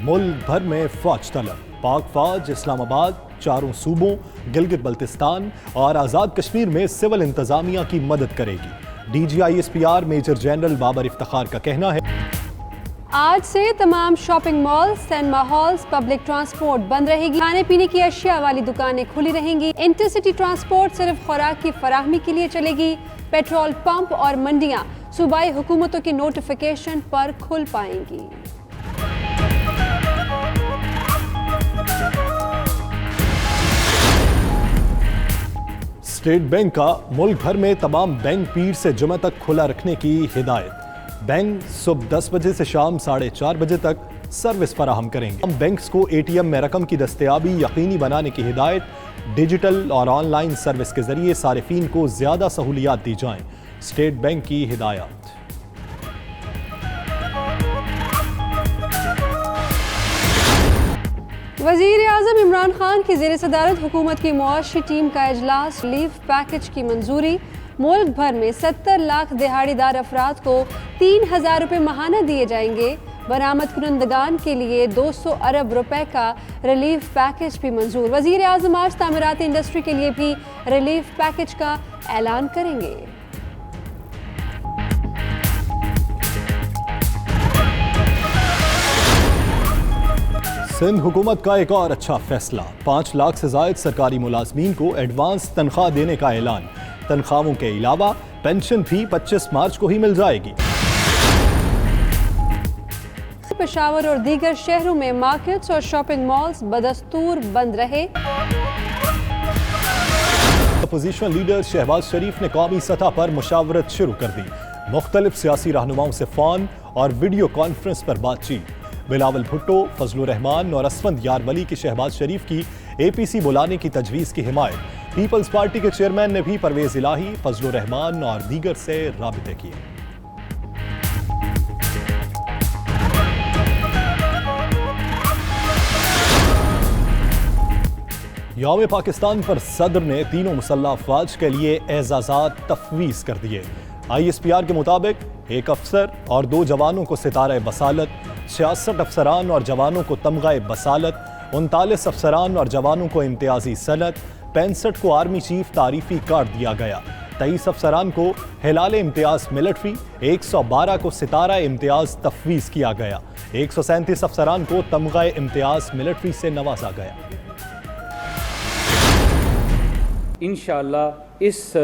ملک بھر میں فوج طلب، پاک فوج اسلام آباد، چاروں صوبوں گلگت بلتستان اور آزاد کشمیر میں سول انتظامیہ کی مدد کرے گی۔ D G I S P R major general Babar Iftikhar کا کہنا ہے آج سے تمام shopping malls, cinema halls, public transport بند رہے گی۔ کھانے پینے کی اشیاء والی دکانیں کھلی رہیں گی۔ انٹرسٹی ٹرانسپورٹ صرف خوراک کی فراہمی کے لیے چلے گی۔ پیٹرول پمپ اور منڈیاں صوبائی حکومتوں کی نوٹیفیکیشن پر کھل پائیں گی۔ اسٹیٹ بینک کا ملک بھر میں تمام بینک پیر سے جمعہ تک کھلا رکھنے کی ہدایت۔ بینک صبح 10 بجے سے شام 4:30 بجے تک سروس فراہم کریں گے۔ بینکس کو اے ٹی ایم میں رقم کی دستیابی یقینی بنانے کی ہدایت۔ ڈیجیٹل اور آن لائن سروس کے ذریعے صارفین کو زیادہ سہولیات دی جائیں، اسٹیٹ بینک کی ہدایات۔ وزیر اعظم عمران خان کی زیر صدارت حکومت کی معاشی ٹیم کا اجلاس، ریلیف پیکج کی منظوری۔ ملک بھر میں 70 لاکھ دہاڑی دار افراد کو 3,000 روپے ماہانہ دیے جائیں گے۔ برآمد کنندگان کے لیے 200 ارب روپے کا ریلیف پیکج بھی منظور۔ وزیر اعظم آج تعمیراتی انڈسٹری کے لیے بھی ریلیف پیکج کا اعلان کریں گے۔ سندھ حکومت کا ایک اور اچھا فیصلہ، 5 لاکھ سے زائد سرکاری ملازمین کو ایڈوانس تنخواہ دینے کا اعلان۔ تنخواہوں کے علاوہ پینشن بھی 25 مارچ کو ہی مل جائے گی۔ پشاور اور دیگر شہروں میں مارکیٹس اور شاپنگ مالز بدستور بند رہے۔ اپوزیشن لیڈر شہباز شریف نے قومی سطح پر مشاورت شروع کر دی۔ مختلف سیاسی رہنماؤں سے فون اور ویڈیو کانفرنس پر بات چیت۔ بلاول بھٹو، فضل الرحمان اور اسفند یار ولی کی شہباز شریف کی اے پی سی بلانے کی تجویز کی حمایت۔ پیپلز پارٹی کے چیئرمین نے بھی پرویز الہی، فضل الرحمان اور دیگر سے رابطے کیے۔ یوم پاکستان پر صدر نے تینوں مسلح افواج کے لیے اعزازات تفویض کر دیے۔ آئی ایس پی آر کے مطابق 1 افسر اور 2 جوانوں کو ستارہ بصالت، 66 افسران اور جوانوں کو تمغہ بصالت، 39 افسران اور جوانوں کو امتیازی صنعت، 65 کو آرمی چیف تعریفی کارڈ دیا گیا، 23 افسران کو ہلال امتیاز ملٹری، 112 کو ستارہ امتیاز تفویض کیا گیا، 137 افسران کو تمغہ امتیاز ملٹری سے نوازا گیا۔ انشاءاللہ اس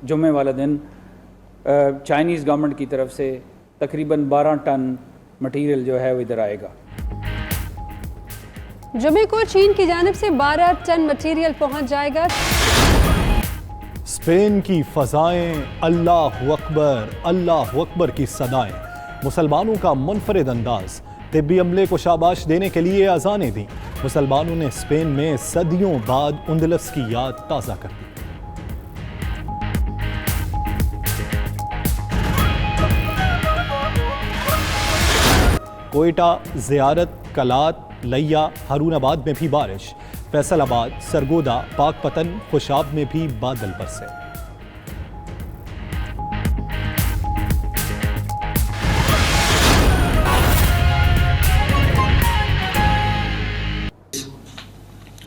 جمعے والا دن چائنیز گورنمنٹ کی طرف سے تقریباً 12 ٹن مٹیریل جو ہے وہ ادھر آئے گا۔ جمعے کو چین کی جانب سے 12 ٹن مٹیریل پہنچ جائے گا۔ اسپین کی فضائیں اللہ اکبر کی صدائیں، مسلمانوں کا منفرد انداز، طبی عملے کو شاباش دینے کے لیے اذانیں دیں۔ مسلمانوں نے اسپین میں صدیوں بعد اندلس کی یاد تازہ کر دی۔ کوئٹہ، زیارت، کلات، لیا، ہارون آباد میں بھی بارش، فیصل آباد، سرگودا، پاک پتن، خوشاب میں بھی بادل برسے۔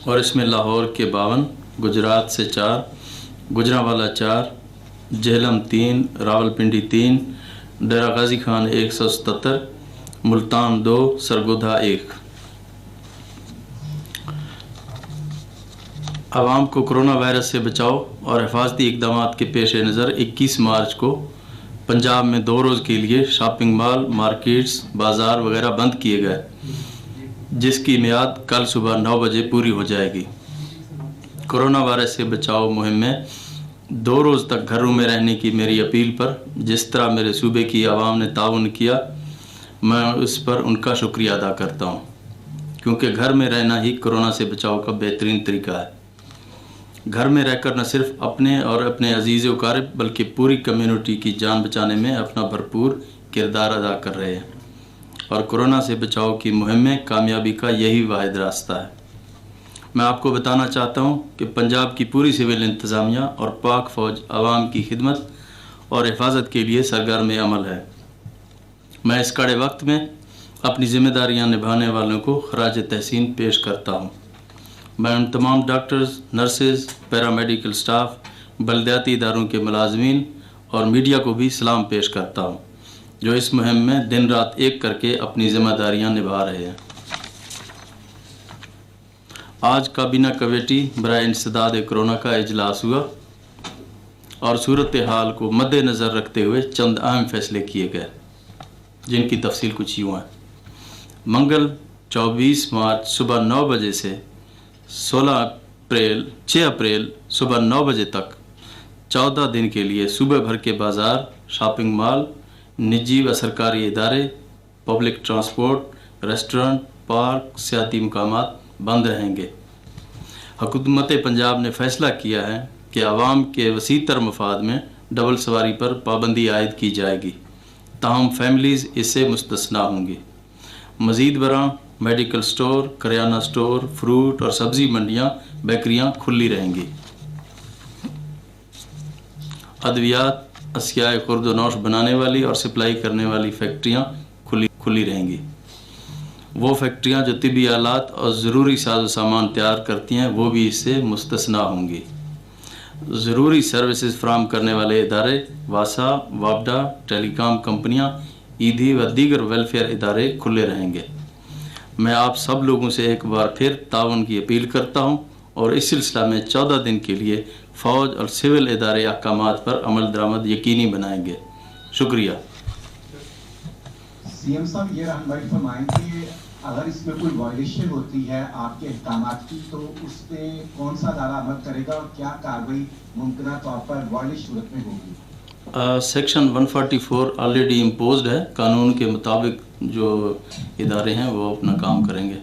اور اس میں لاہور کے 52، گجرات سے 4، گجرانوالہ 4، جہلم 3، راولپنڈی 3، ڈیرہ غازی خان 177، ملتان 2، سرگودا 1۔ عوام کو کرونا وائرس سے بچاؤ اور حفاظتی اقدامات کے پیش نظر 21 مارچ کو پنجاب میں 2 روز کے لیے شاپنگ مال، مارکیٹس، بازار وغیرہ بند کیے گئے، جس کی میعاد کل صبح 9 بجے پوری ہو جائے گی۔ کرونا وائرس سے بچاؤ مہم میں 2 روز تک گھروں میں رہنے کی میری اپیل پر جس طرح میرے صوبے کی عوام نے تعاون کیا، میں اس پر ان کا شکریہ ادا کرتا ہوں، کیونکہ گھر میں رہنا ہی کرونا سے بچاؤ کا بہترین طریقہ ہے۔ گھر میں رہ کر نہ صرف اپنے اور اپنے عزیز و اقارب بلکہ پوری کمیونٹی کی جان بچانے میں اپنا بھرپور کردار ادا کر رہے ہیں، اور کرونا سے بچاؤ کی مہم میں کامیابی کا یہی واحد راستہ ہے۔ میں آپ کو بتانا چاہتا ہوں کہ پنجاب کی پوری سول انتظامیہ اور پاک فوج عوام کی خدمت اور حفاظت کے لیے سرگرم عمل ہے۔ میں اس کڑے وقت میں अपनी जिम्मेदारियां निभाने वालों को खराज तहसीन पेश करता हूं। मैं उन तमाम डॉक्टर्स, नर्सेज, पैरामेडिकल स्टाफ, बलदियाती इदारों के मुलाजमीन और मीडिया को भी सलाम पेश करता हूं, जो इस मुहिम में दिन रात एक करके अपनी जिम्मेदारियां निभा रहे हैं। आज काबीना कमेटी बराए इंसदाद कोरोना का इजलास हुआ और सूरत हाल को मद्देनज़र रखते हुए चंद अहम फैसले किए गए, जिनकी तफसील कुछ यूँ है। मंगल 24 मार्च सुबह 9 बजे से 6 अप्रैल सुबह 9 बजे तक 14 दिन के लिए सूबे भर के बाज़ार, शॉपिंग मॉल, निजी व सरकारी इदारे, पब्लिक ट्रांसपोर्ट, रेस्टोरेंट, पार्क, सियाती मकामात बंद रहेंगे। हुकूमत पंजाब ने फ़ैसला किया है कि आवाम के वसीतर मफाद में डबल सवारी पर पाबंदी आयद की जाएगी, ताहम फैमिलीज़ इससे मुस्तस्ना होंगी। मज़ीद बरां मेडिकल स्टोर, करियाना स्टोर, फ्रूट और सब्ज़ी मंडियाँ, बेकरियाँ खुली रहेंगी। अद्वियात, अशियाए खुर्द नौश बनाने वाली और सप्लाई करने वाली फैक्ट्रियाँ खुली रहेंगी। वो फैक्ट्रियाँ जो तिबी आलात और ज़रूरी साजो सामान तैयार करती हैं वो भी इससे मुस्तस्ना होंगी। ज़रूरी सर्विसेज फराहम करने वाले इदारे, वासा, वापडा, टेलीकॉम कंपनियाँ, ईदी व दीगर वेलफेयर इदारे खुले रहेंगे। मैं आप सब लोगों से एक बार फिर तावन की अपील करता हूँ और इस सिलसिला में 14 दिन के लिए फ़ौज और सिविल इदारे अहकामात पर अमल दरामद यकीनी बनाएंगे। शुक्रिया। सीएम साहब, ये रहनुमाई फरमाएं कि अगर इसमें कोई वायलेशन होती है आपके अहकामात की, तो उस पर कौन सा अदारा अमल करेगा और क्या कार्रवाई मुमकिन तौर पर वायलेशन सूरत में होगी? सेक्शन 144 ऑलरेडी इम्पोज्ड है। कानून के मुताबिक जो इदारे हैं वो अपना काम करेंगे।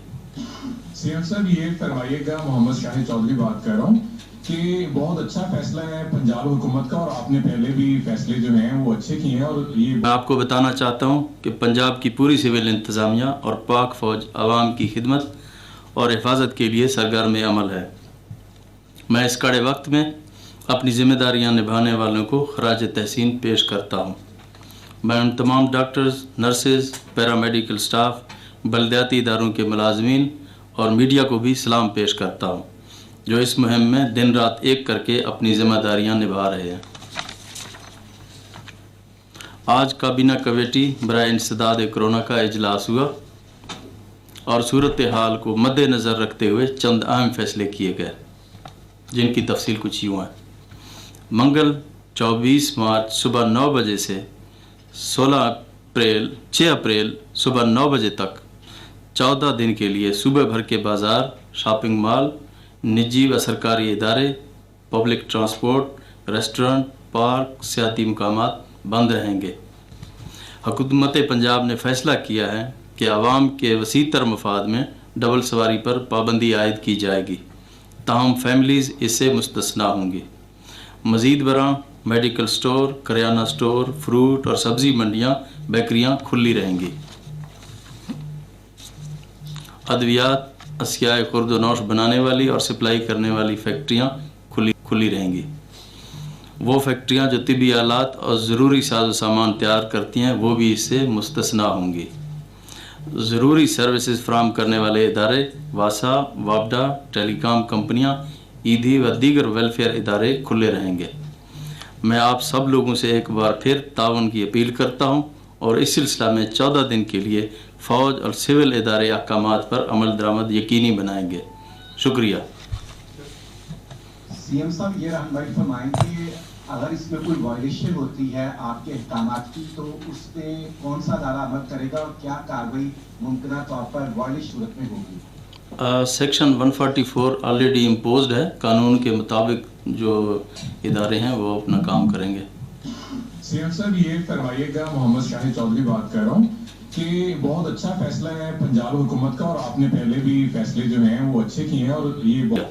सीएम साहब, ये फरमाइएगा, मोहम्मद शाहिद चौधरी बात कर रहा हूँ, कि बहुत अच्छा फैसला है पंजाब हुकूमत का और आपने पहले भी फैसले जो हैं वो अच्छे किए हैं। और ये मैं आपको बताना चाहता हूँ कि पंजाब की पूरी सिविल इंतज़ामिया और पाक फ़ौज आवाम की खिदमत और हिफाजत के लिए सरगर्म अमल है। मैं इस कड़े वक्त में अपनी ज़िम्मेदारियाँ निभाने वालों को खराज तहसीन पेश करता हूँ। मैं उन तमाम डॉक्टर्स, नर्सेज, पैरामेडिकल स्टाफ, बलदियाती इदारों के मुलाजमीन और मीडिया को भी सलाम पेश करता हूँ, जो इस मुहिम में दिन रात एक करके अपनी ज़िम्मेदारियाँ निभा रहे हैं। आज काबीना कमेटी बराए इंसदाद कोरोना का इजलास हुआ और सूरत हाल को मद्देनज़र रखते हुए चंद अहम फैसले किए गए, जिनकी तफसील कुछ यूँ है। मंगल 24 मार्च सुबह 9 बजे से 6 अप्रैल सुबह 9 बजे तक 14 दिन के लिए सूबे भर के बाज़ार, शॉपिंग मॉल, निजी व सरकारी इदारे, पब्लिक ट्रांसपोर्ट, रेस्टोरेंट, पार्क, सियाती मकामात बंद रहेंगे। हुकूमत पंजाब ने फ़ैसला किया है कि आवाम के वसीतर मफाद में डबल सवारी पर पाबंदी आयद की जाएगी, ताहम फैमिलीज़ इससे मुस्तस्ना होंगी। मज़ीद बरां मेडिकल स्टोर, करियाना स्टोर, फ्रूट और सब्ज़ी मंडियाँ, बेकरियाँ खुली रहेंगी। अद्वियात, अशियाए खुर्द नौश बनाने वाली और सप्लाई करने वाली फैक्ट्रियाँ खुली रहेंगी। वो फैक्ट्रियाँ जो तिबी आलात और ज़रूरी साजो सामान तैयार करती हैं वो भी इससे मुस्तस्ना होंगी। ज़रूरी सर्विसेज फराहम करने वाले इदारे, वासा, वापडा, टेलीकॉम कंपनियाँ, ईदी व दीगर वेलफेयर इदारे खुले रहेंगे। मैं आप सब लोगों से एक बार फिर तावन की अपील करता हूँ और इस सिलसिला में 14 दिन के लिए फ़ौज और सिविल इदारे अहकामात पर अमल दरामद यकीनी बनाएंगे। शुक्रिया। सीएम साहब, ये रहनुमाई फरमाएं कि अगर इसमें कोई वायलेशन होती है आपके अहकामात की, तो उस पर कौन सा अदारा अमल करेगा और क्या कार्रवाई मुमकिन तौर पर वायलेशन सूरत में होगी? सेक्शन 144 ऑलरेडी इम्पोज्ड है। कानून के मुताबिक जो इदारे हैं वो अपना काम करेंगे। सीएम साहब, ये फरमाइएगा, मोहम्मद शाहिद चौधरी बात कर रहा हूँ, कि बहुत अच्छा फैसला है पंजाब हुकूमत का और आपने पहले भी फैसले जो हैं वो अच्छे किए हैं। और ये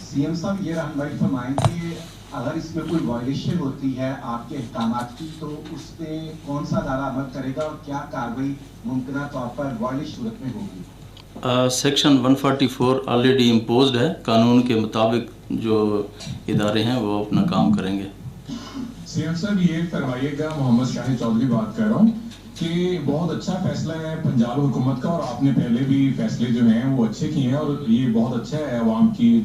सीएम साहब, ये रहनुमाई फरमाएं कि अगर इसमें कोई वायलेशन होती है आपके अहकामात की, तो उस पर कौन सा अदारा अमल करेगा और क्या कार्रवाई मुमकिन तौर पर वायलेशन सूरत में होगी? सेक्शन 144 ऑलरेडी इम्पोज्ड है। कानून के मुताबिक जो इदारे हैं वो अपना काम करेंगे। सीएम साहब, ये फरमाइएगा, मोहम्मद शाहिद चौधरी बात कर रहा हूँ, کہ بہت اچھا فیصلہ ہے پنجاب حکومت کا اور آپ نے پہلے بھی فیصلے جو ہیں وہ اچھے کیے ہیں اور یہ بہت اچھا ہے عوام کی